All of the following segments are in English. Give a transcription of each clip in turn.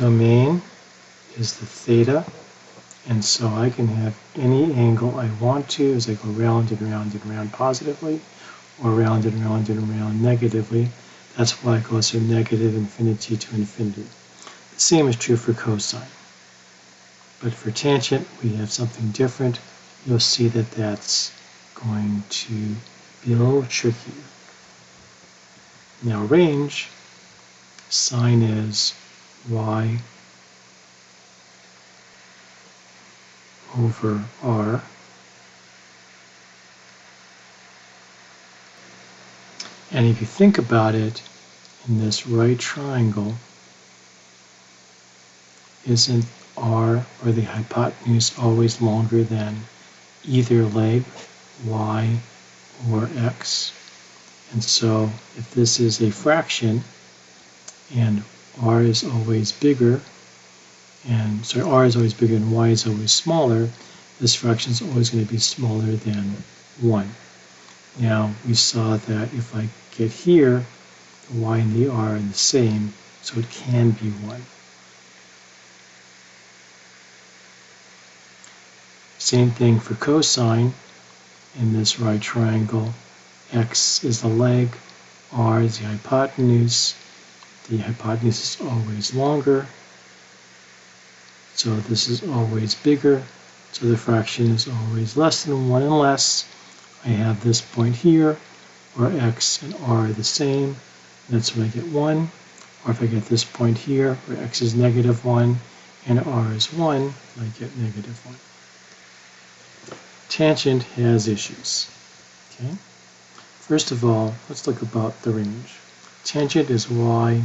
domain is the theta, and so I can have any angle I want to as I go round and round and round positively, or round and round and round negatively. That's why it goes from negative infinity to infinity. The same is true for cosine. But for tangent, we have something different. You'll see that that's going to be a little tricky. Now range, sine is y over r. And if you think about it, in this right triangle, isn't r, or the hypotenuse, always longer than either leg, y or x? And so if this is a fraction, and r is always bigger, and so r is always bigger and y is always smaller, this fraction is always going to be smaller than 1. Now we saw that if I get here, the y and the r are the same, so it can be 1. Same thing for cosine. In this right triangle, x is the leg, r is the hypotenuse. The hypotenuse is always longer, so this is always bigger, so the fraction is always less than 1 unless I have this point here where x and r are the same. That's when I get 1. Or if I get this point here where x is negative 1 and r is 1, I get negative 1. Tangent has issues. Okay? First of all, let's look about the range. Tangent is y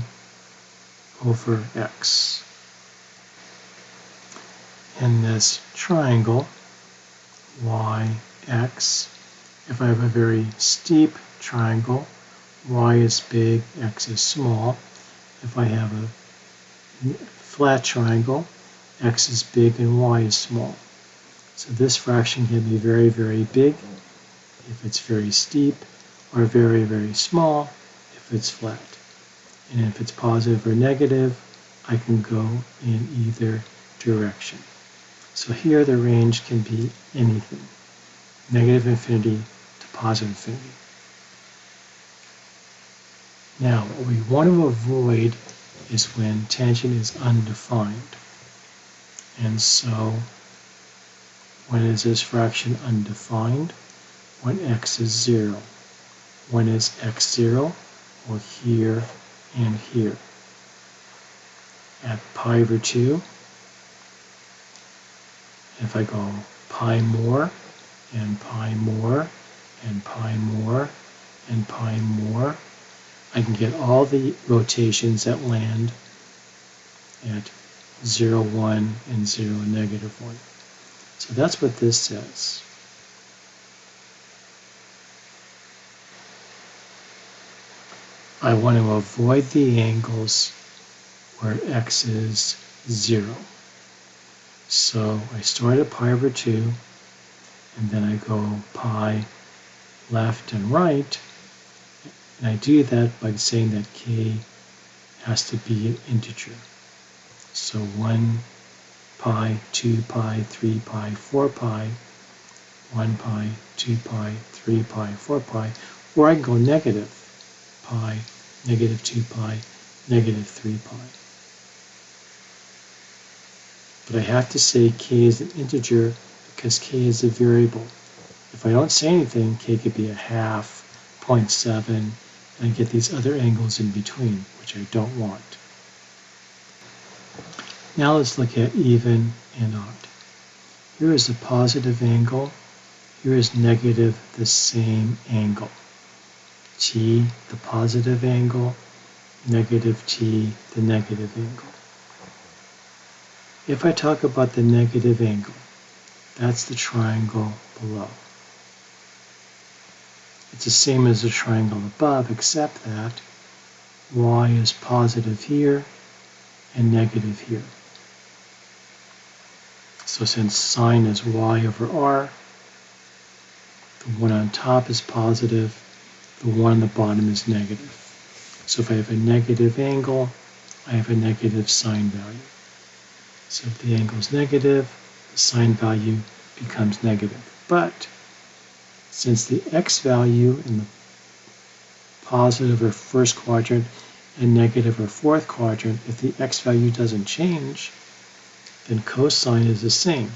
over x. In this triangle, yx, if I have a very steep triangle, y is big, x is small. If I have a flat triangle, x is big and y is small. So this fraction can be very, very big if it's very steep, or very, very small if it's flat. And if it's positive or negative, I can go in either direction. So here the range can be anything, negative infinity to positive infinity. Now, what we want to avoid is when tangent is undefined. And so, when is this fraction undefined? When x is 0. When is x 0? Well, here and here. At pi over 2, if I go pi more, and pi more, and pi more, and pi more, I can get all the rotations that land at 0, 1, and 0, negative 1. So that's what this says. I want to avoid the angles where x is 0. So I start at pi over 2, and then I go pi left and right, and I do that by saying that k has to be an integer. So 1 pi, 2 pi, 3 pi, 4 pi, 1 pi, 2 pi, 3 pi, 4 pi, or I can go negative pi, negative 2 pi, negative 3 pi. But I have to say k is an integer because k is a variable. If I don't say anything, k could be a half, 0.7, and I get these other angles in between, which I don't want. Now let's look at even and odd. Here is a positive angle. Here is negative the same angle. T, the positive angle, negative t, the negative angle. If I talk about the negative angle, that's the triangle below. It's the same as the triangle above, except that y is positive here and negative here. So since sine is y over r, the one on top is positive, the one on the bottom is negative. So if I have a negative angle, I have a negative sine value. So if the angle is negative, the sine value becomes negative. But since the x value in the positive or first quadrant and negative or fourth quadrant, if the x value doesn't change, then cosine is the same,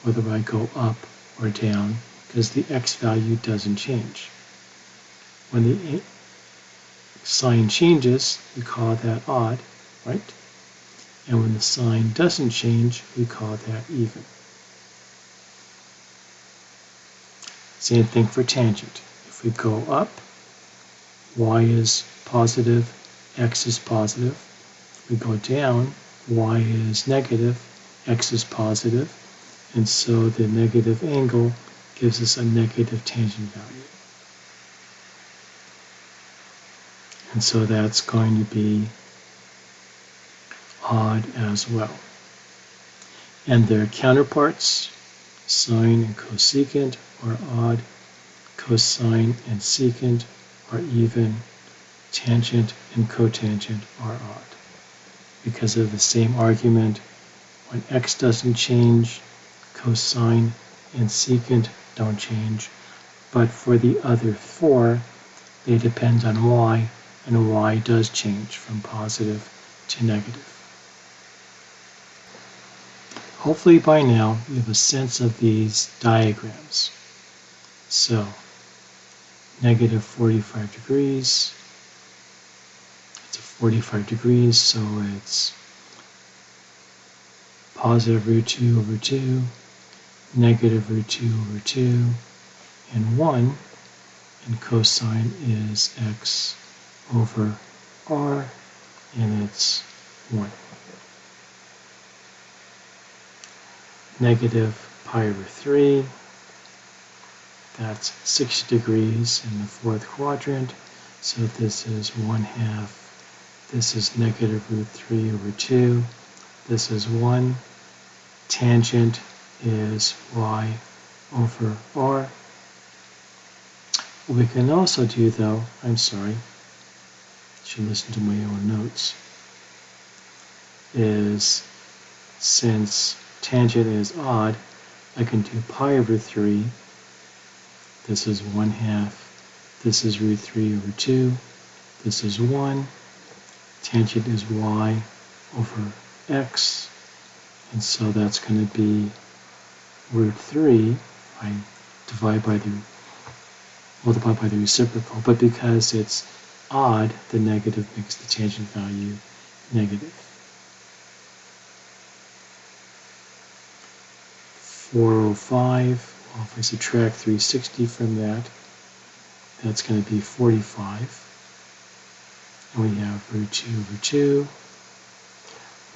whether I go up or down, because the x value doesn't change. When the sign changes, we call that odd, right? And when the sign doesn't change, we call that even. Same thing for tangent. If we go up, y is positive, x is positive. If we go down, y is negative, x is positive, and so the negative angle gives us a negative tangent value. And so that's going to be odd as well. And their counterparts, sine and cosecant, are odd, cosine and secant are even, tangent and cotangent are odd. Because of the same argument, when x doesn't change, cosine and secant don't change, but for the other four, they depend on y, and y does change from positive to negative. Hopefully by now you have a sense of these diagrams. So, negative 45 degrees, it's a 45 degrees, so it's positive root 2 over 2, negative root 2 over 2, and 1, and cosine is x over r, and it's 1. Negative pi over 3, that's 60 degrees in the fourth quadrant, so this is 1/2, this is negative root 3 over 2, this is 1, tangent is y over r. What we can also do though, should listen to my own notes, is since tangent is odd, I can do pi over 3, this is 1/2, this is root 3 over 2, this is 1, tangent is y over x, and so that's going to be root 3, I multiply by the reciprocal, but because it's odd, the negative makes the tangent value negative. 405, well, if I subtract 360 from that, that's going to be 45. And we have root 2 over 2,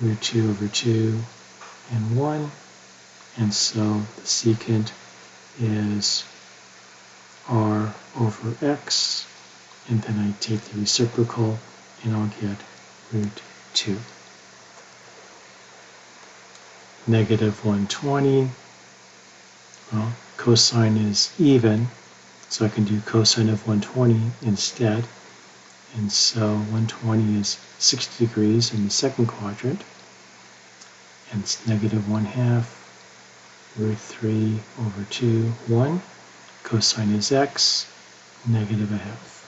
root 2 over 2, and 1. And so the secant is r over x, and then I take the reciprocal, and I'll get root 2. Negative 120, well, cosine is even, so I can do cosine of 120 instead. And so 120 is 60 degrees in the second quadrant, and it's negative 1/2, root 3 over 2, 1. Cosine is x, negative 1/2.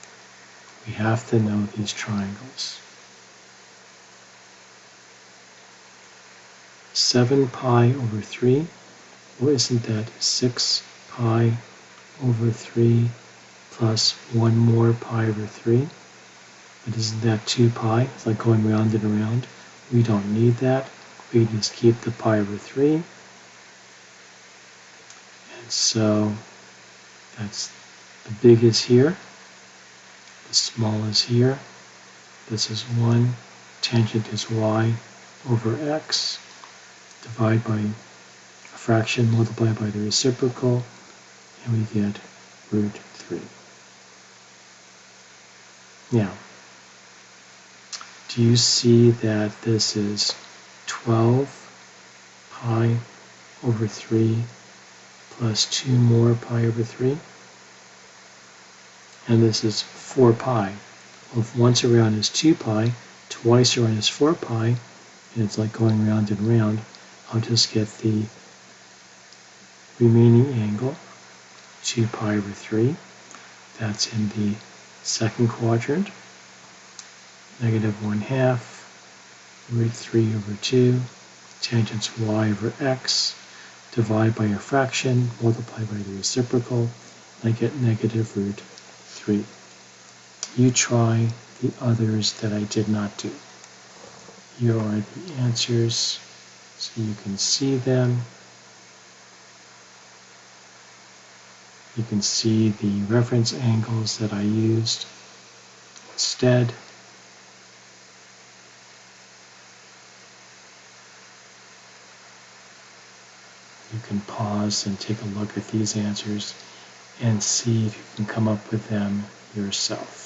We have to know these triangles. 7 pi over 3, well, isn't that 6 pi over 3 plus 1 more pi over 3? But isn't that 2 pi? It's like going round and around. We don't need that. We just keep the pi over 3. And so that's the big is here, the small is here. This is 1, tangent is y over x, divide by a fraction, multiply by the reciprocal, and we get root 3. Now, do you see that this is 12 pi over 3 plus 2 more pi over 3? And this is 4 pi. Well, if once around is 2 pi, twice around is 4 pi, and it's like going round and round, I'll just get the remaining angle, 2 pi over 3. That's in the second quadrant. Negative 1/2 root 3 over 2, tangents y over x, divide by a fraction, multiply by the reciprocal, and I get negative root 3. You try the others that I did not do. Here are the answers so you can see them. You can see the reference angles that I used instead. You can pause and take a look at these answers and see if you can come up with them yourself.